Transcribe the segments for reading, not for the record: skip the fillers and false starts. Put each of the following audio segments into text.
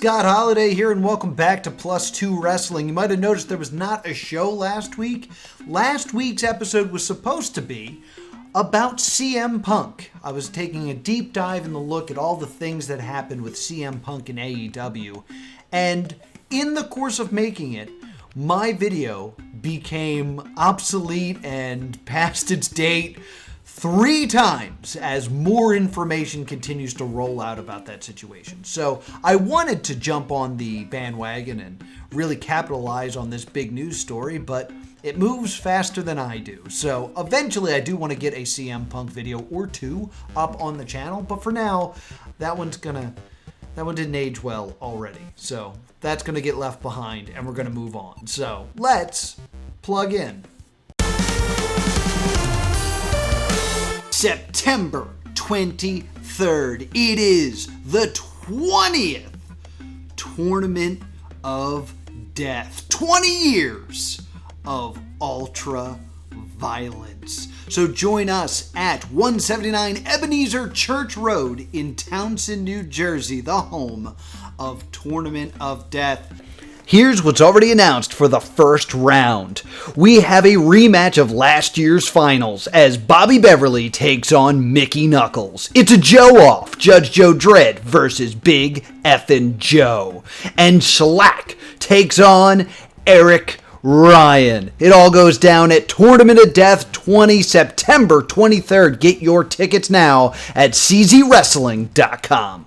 Scott Holiday here, and welcome back to Plus 2 Wrestling. You might have noticed there was not a show last week. Last week's episode was supposed to be about CM Punk. I was taking a deep dive in the look at all the things that happened with CM Punk in AEW, and in the course of making it, my video became obsolete and past its date 3 times as more information continues to roll out about that situation. So I wanted to jump on the bandwagon and really capitalize on this big news story, but it moves faster than I do. So eventually I do want to get a CM Punk video or 2 up on the channel, but for now, that one didn't age well already. So that's going to get left behind and we're going to move on. So let's plug in. September 23rd. It is the 20th Tournament of Death. 20 years of ultra violence. So join us at 179 Ebenezer Church Road in Townsend, New Jersey, the home of Tournament of Death. Here's what's already announced for the first round. We have a rematch of last year's finals as Bobby Beverly takes on Mickey Knuckles. It's a Joe-off, Judge Joe Dredd versus Big Effin' Joe. And Schlack takes on Eric Ryan. It all goes down at Tournament of Death 20, September 23rd. Get your tickets now at czwrestling.com.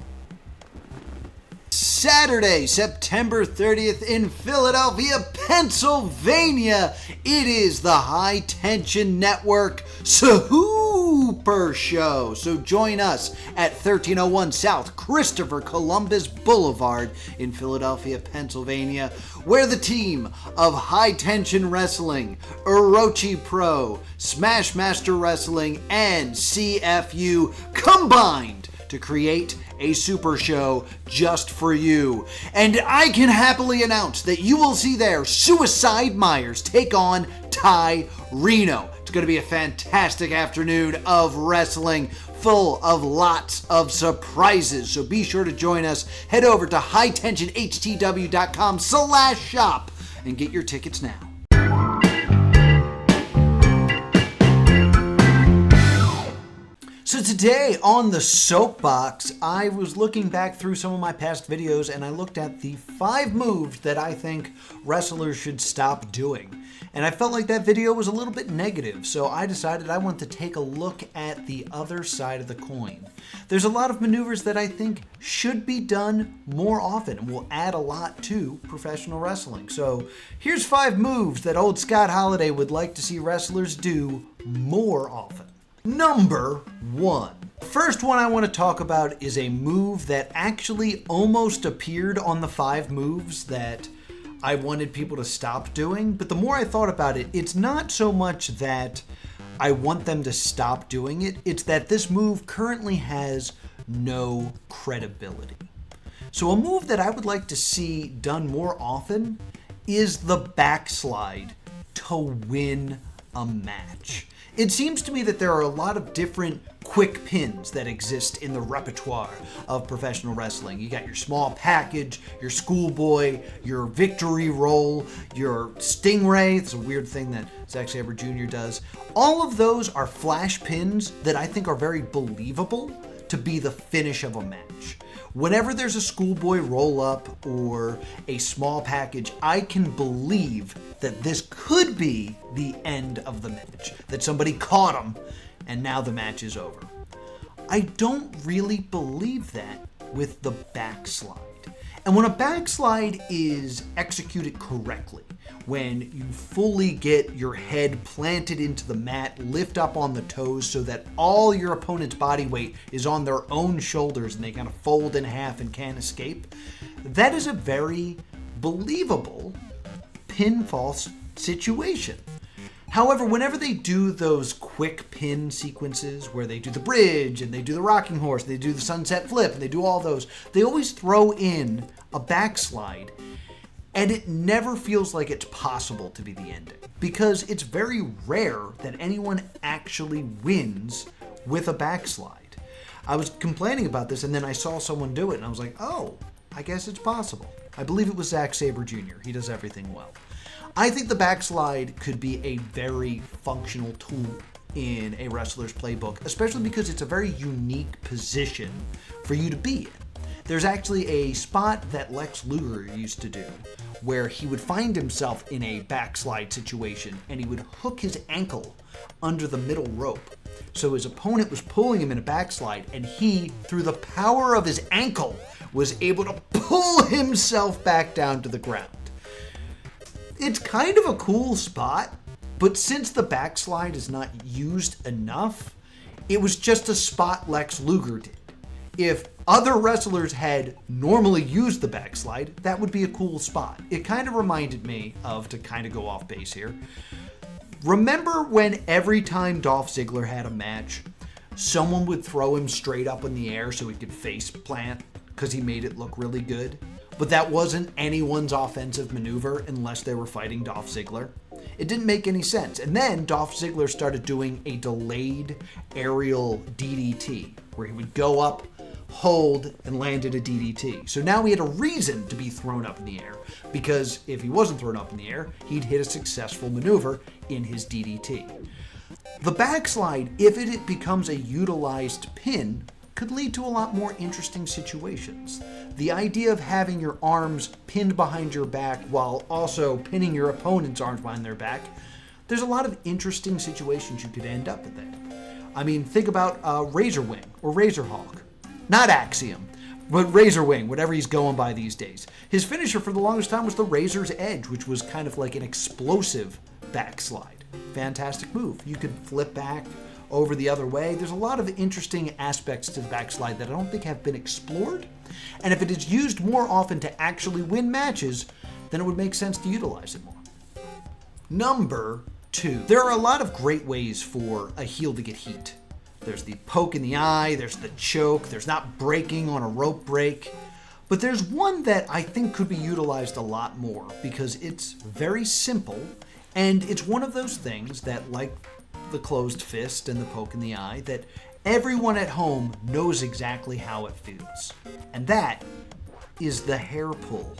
Saturday, September 30th in Philadelphia, Pennsylvania. It is the High Tension Network Super Show. So join us at 1301 South Christopher Columbus Boulevard in Philadelphia, Pennsylvania, where the team of High Tension Wrestling, Orochi Pro, Smashmaster Wrestling, and CFU combined to create a super show just for you. And I can happily announce that you will see there Suicide Myers take on Ty Reno. It's going to be a fantastic afternoon of wrestling full of lots of surprises. So be sure to join us. Head over to hightensionhtw.com/shop and get your tickets now. So today on the Soapbox, I was looking back through some of my past videos and I looked at the 5 moves that I think wrestlers should stop doing. And I felt like that video was a little bit negative, so I decided I want to take a look at the other side of the coin. There's a lot of maneuvers that I think should be done more often and will add a lot to professional wrestling. So here's 5 moves that old Scott Holiday would like to see wrestlers do more often. Number 1. The first one I want to talk about is a move that actually almost appeared on the 5 moves that I wanted people to stop doing, but the more I thought about it, it's not so much that I want them to stop doing it, it's that this move currently has no credibility. So a move that I would like to see done more often is the backslide to win a match. It seems to me that there are a lot of different quick pins that exist in the repertoire of professional wrestling. You got your small package, your schoolboy, your victory roll, your stingray. It's a weird thing that Zack Sabre Jr. does. All of those are flash pins that I think are very believable to be the finish of a match. Whenever there's a schoolboy roll-up or a small package, I can believe that this could be the end of the match, that somebody caught him and now the match is over. I don't really believe that with the backslide. And when a backslide is executed correctly, when you fully get your head planted into the mat, lift up on the toes so that all your opponent's body weight is on their own shoulders and they kind of fold in half and can't escape, that is a very believable pinfall situation. However, whenever they do those quick pin sequences where they do the bridge and they do the rocking horse, they do the sunset flip, and they do all those, they always throw in a backslide, and it never feels like it's possible to be the ending because it's very rare that anyone actually wins with a backslide. I was complaining about this and then I saw someone do it and I was like, oh, I guess it's possible. I believe it was Zack Sabre Jr. He does everything well. I think the backslide could be a very functional tool in a wrestler's playbook, especially because it's a very unique position for you to be in. There's actually a spot that Lex Luger used to do where he would find himself in a backslide situation and he would hook his ankle under the middle rope. So his opponent was pulling him in a backslide and he, through the power of his ankle, was able to pull himself back down to the ground. It's kind of a cool spot, but since the backslide is not used enough, it was just a spot Lex Luger did. If other wrestlers had normally used the backslide, that would be a cool spot. It kind of reminded me of, to kind of go off base here, remember when every time Dolph Ziggler had a match, someone would throw him straight up in the air so he could face plant because he made it look really good? But that wasn't anyone's offensive maneuver unless they were fighting Dolph Ziggler. It didn't make any sense. And then Dolph Ziggler started doing a delayed aerial DDT where he would go up, hold, and landed a DDT. So now he had a reason to be thrown up in the air, because if he wasn't thrown up in the air, he'd hit a successful maneuver in his DDT. The backslide, if it becomes a utilized pin, could lead to a lot more interesting situations. The idea of having your arms pinned behind your back while also pinning your opponent's arms behind their back, there's a lot of interesting situations you could end up with there. I mean, think about Razor Wing or Razor Hawk. Not Axiom, but Razor Wing, whatever he's going by these days. His finisher for the longest time was the Razor's Edge, which was kind of like an explosive backslide. Fantastic move. You could flip back over the other way. There's a lot of interesting aspects to the backslide that I don't think have been explored. And if it is used more often to actually win matches, then it would make sense to utilize it more. Number 2. There are a lot of great ways for a heel to get heat. There's the poke in the eye, there's the choke, there's not breaking on a rope break. But there's one that I think could be utilized a lot more because it's very simple and it's one of those things that, like the closed fist and the poke in the eye, that everyone at home knows exactly how it feels. And that is the hair pull.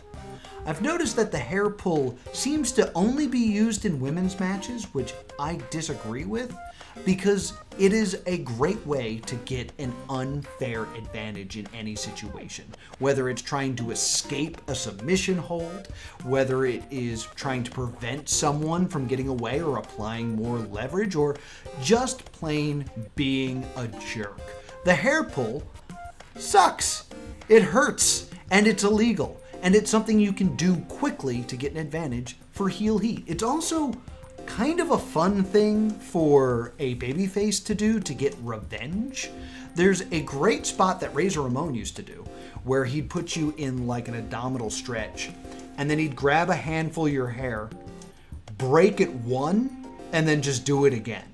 I've noticed that the hair pull seems to only be used in women's matches, which I disagree with, because it is a great way to get an unfair advantage in any situation. Whether it's trying to escape a submission hold, whether it is trying to prevent someone from getting away or applying more leverage, or just plain being a jerk. The hair pull sucks. It hurts, and it's illegal. And it's something you can do quickly to get an advantage for heel heat. It's also kind of a fun thing for a babyface to do to get revenge. There's a great spot that Razor Ramon used to do where he'd put you in like an abdominal stretch and then he'd grab a handful of your hair, break it one, and then just do it again.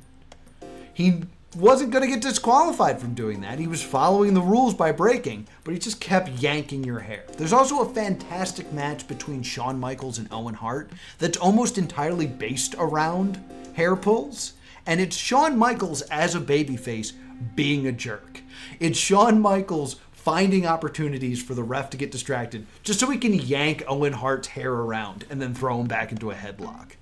He wasn't going to get disqualified from doing that. He was following the rules by breaking, but he just kept yanking your hair. There's also a fantastic match between Shawn Michaels and Owen Hart that's almost entirely based around hair pulls, and it's Shawn Michaels as a babyface being a jerk. It's Shawn Michaels finding opportunities for the ref to get distracted just so he can yank Owen Hart's hair around and then throw him back into a headlock.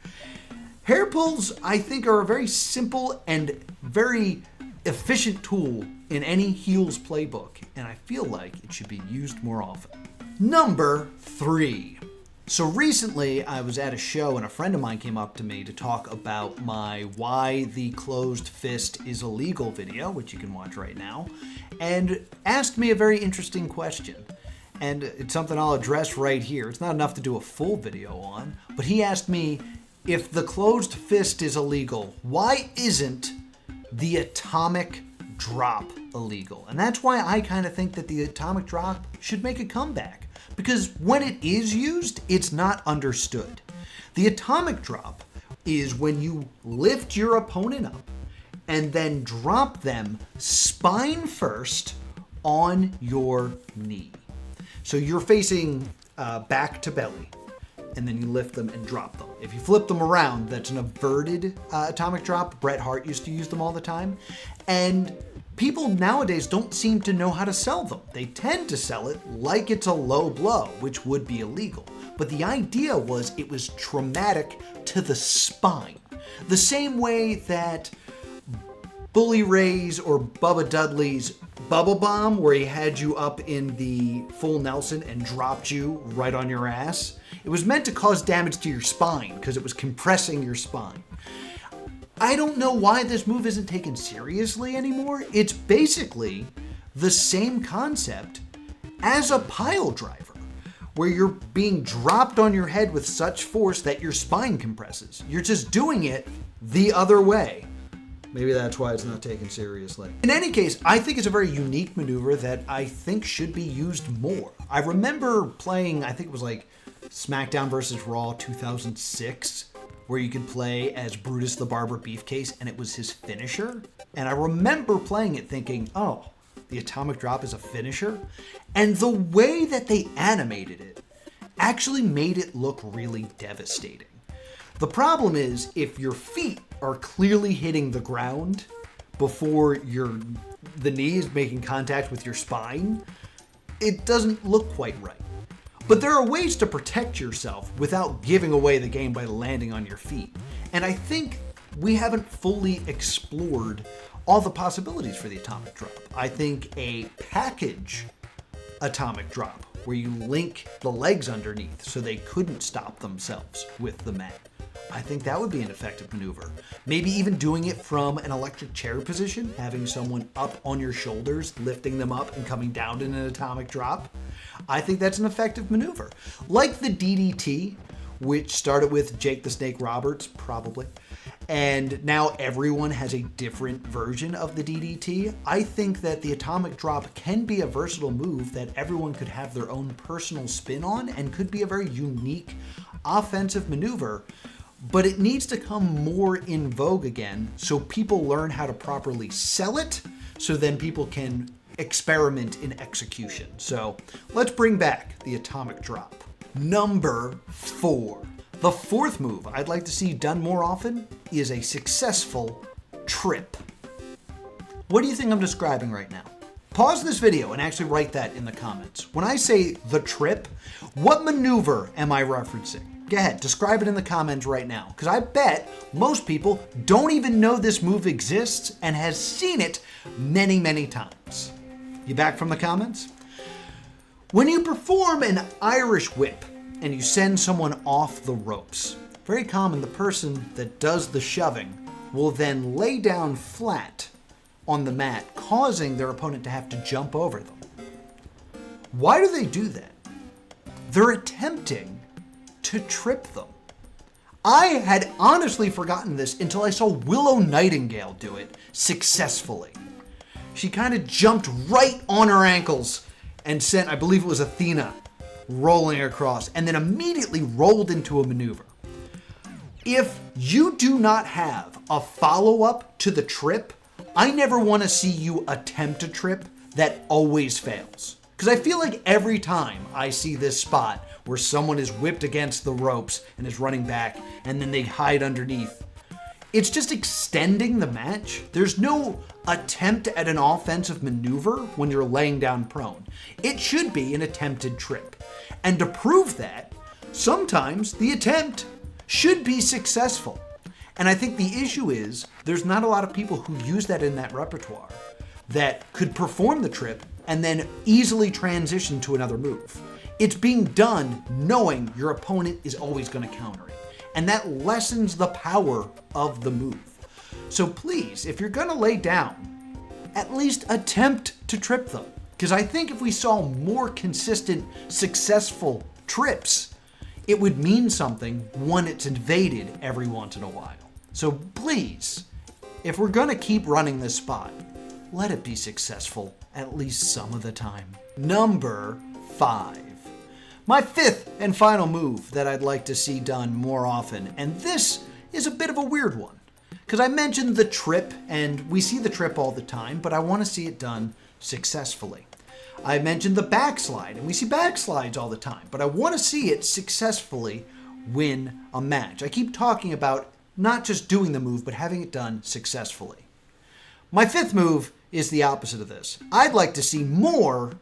Hair pulls, I think, are a very simple and very efficient tool in any heel's playbook, and I feel like it should be used more often. Number 3. So recently, I was at a show and a friend of mine came up to me to talk about my Why the Closed Fist is Illegal video, which you can watch right now, and asked me a very interesting question. And it's something I'll address right here. It's not enough to do a full video on, but he asked me, if the closed fist is illegal, why isn't the atomic drop illegal? And that's why I kind of think that the atomic drop should make a comeback. Because when it is used, it's not understood. The atomic drop is when you lift your opponent up and then drop them spine first on your knee. So you're facing back to belly. And then you lift them and drop them. If you flip them around, that's an inverted atomic drop. Bret Hart used to use them all the time. And people nowadays don't seem to know how to sell them. They tend to sell it like it's a low blow, which would be illegal. But the idea was it was traumatic to the spine. The same way that Bully Ray's or Bubba Dudley's Bubble Bomb, where he had you up in the full Nelson and dropped you right on your ass. It was meant to cause damage to your spine because it was compressing your spine. I don't know why this move isn't taken seriously anymore. It's basically the same concept as a pile driver, where you're being dropped on your head with such force that your spine compresses. You're just doing it the other way. Maybe that's why it's not taken seriously. In any case, I think it's a very unique maneuver that I think should be used more. I remember playing, I think it was like SmackDown vs. Raw 2006, where you could play as Brutus the Barber Beefcake and it was his finisher. And I remember playing it thinking, oh, the atomic drop is a finisher? And the way that they animated it actually made it look really devastating. The problem is, if your feet are clearly hitting the ground before the knee is making contact with your spine, it doesn't look quite right. But there are ways to protect yourself without giving away the game by landing on your feet. And I think we haven't fully explored all the possibilities for the atomic drop. I think a package atomic drop, where you link the legs underneath so they couldn't stop themselves with the mat, I think that would be an effective maneuver. Maybe even doing it from an electric chair position, having someone up on your shoulders, lifting them up and coming down in an atomic drop. I think that's an effective maneuver. Like the DDT, which started with Jake the Snake Roberts, probably, and now everyone has a different version of the DDT. I think that the atomic drop can be a versatile move that everyone could have their own personal spin on and could be a very unique offensive maneuver. But it needs to come more in vogue again so people learn how to properly sell it, so then people can experiment in execution. So let's bring back the atomic drop. Number 4. The fourth move I'd like to see done more often is a successful trip. What do you think I'm describing right now? Pause this video and actually write that in the comments. When I say the trip, what maneuver am I referencing? Go ahead, describe it in the comments right now, because I bet most people don't even know this move exists and has seen it many, many times. You back from the comments? When you perform an Irish whip and you send someone off the ropes, very common, the person that does the shoving will then lay down flat on the mat, causing their opponent to have to jump over them. Why do they do that? They're attempting to trip them. I had honestly forgotten this until I saw Willow Nightingale do it successfully. She kind of jumped right on her ankles and sent, I believe it was Athena, rolling across, and then immediately rolled into a maneuver. If you do not have a follow-up to the trip, I never want to see you attempt a trip that always fails. Because I feel like every time I see this spot where someone is whipped against the ropes and is running back and then they hide underneath, it's just extending the match. There's no attempt at an offensive maneuver when you're laying down prone. It should be an attempted trip. And to prove that, sometimes the attempt should be successful. And I think the issue is there's not a lot of people who use that in that repertoire that could perform the trip and then easily transition to another move. It's being done knowing your opponent is always going to counter it. And that lessens the power of the move. So please, if you're going to lay down, at least attempt to trip them. Because I think if we saw more consistent, successful trips, it would mean something when it's invaded every once in a while. So please, if we're going to keep running this spot, let it be successful at least some of the time. Number 5. My fifth and final move that I'd like to see done more often, and this is a bit of a weird one, because I mentioned the trip, and we see the trip all the time, but I want to see it done successfully. I mentioned the backslide, and we see backslides all the time, but I want to see it successfully win a match. I keep talking about not just doing the move, but having it done successfully. My fifth move is the opposite of this. I'd like to see more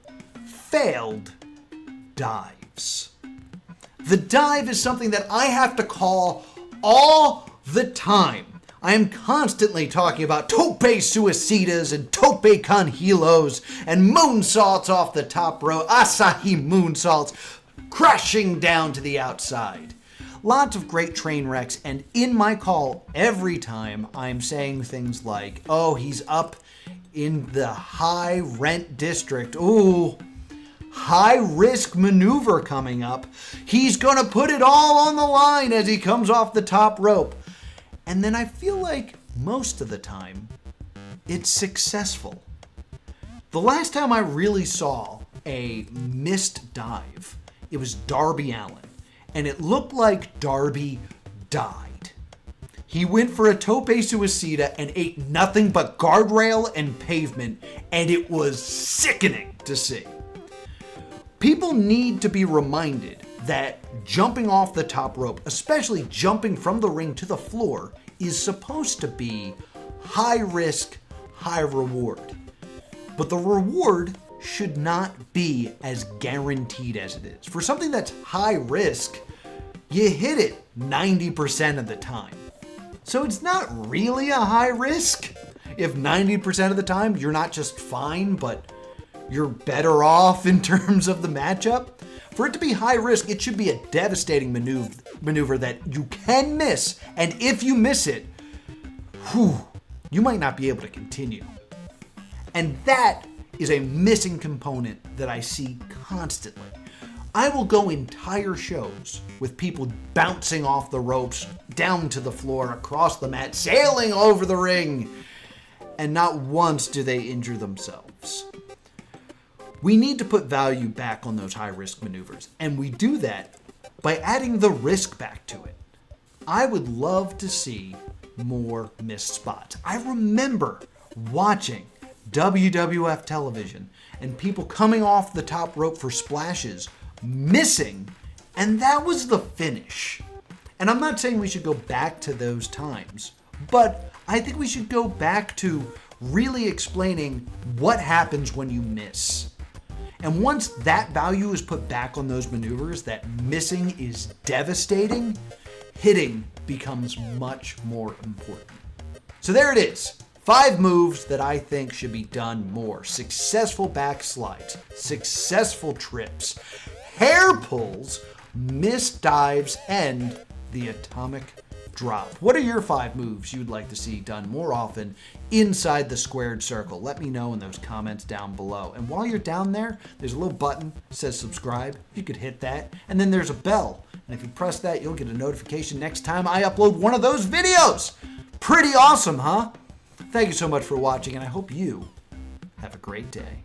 failed dives. The dive is something that I have to call all the time. I am constantly talking about tope suicidas and tope con hilos and moonsaults off the top rope, Asahi moonsaults, crashing down to the outside. Lots of great train wrecks, and in my call, every time I'm saying things like, oh, he's up in the high rent district. Ooh, high risk maneuver coming up. He's gonna put it all on the line as he comes off the top rope. And then I feel like most of the time, it's successful. The last time I really saw a missed dive, it was Darby Allin. And it looked like Darby died. He went for a tope suicida and ate nothing but guardrail and pavement, and it was sickening to see. People need to be reminded that jumping off the top rope, especially jumping from the ring to the floor, is supposed to be high risk, high reward. But the reward should not be as guaranteed as it is. For something that's high risk, you hit it 90% of the time. So it's not really a high risk if 90% of the time you're not just fine, but you're better off in terms of the matchup. For it to be high risk, it should be a devastating maneuver that you can miss, and if you miss it, you might not be able to continue. And that is a missing component that I see constantly. I will go entire shows with people bouncing off the ropes, down to the floor, across the mat, sailing over the ring, and not once do they injure themselves. We need to put value back on those high-risk maneuvers, and we do that by adding the risk back to it. I would love to see more missed spots. I remember watching WWF television and people coming off the top rope for splashes, missing, and that was the finish. And I'm not saying we should go back to those times, but I think we should go back to really explaining what happens when you miss. And once that value is put back on those maneuvers, that missing is devastating, hitting becomes much more important. So there it is. 5 moves that I think should be done more. Successful backslides, successful trips, hair pulls, missed dives, and the atomic drop. What are your 5 moves you'd like to see done more often inside the squared circle? Let me know in those comments down below. And while you're down there, there's a little button that says subscribe. You could hit that. And then there's a bell. And if you press that, you'll get a notification next time I upload one of those videos. Pretty awesome, huh? Thank you so much for watching, and I hope you have a great day.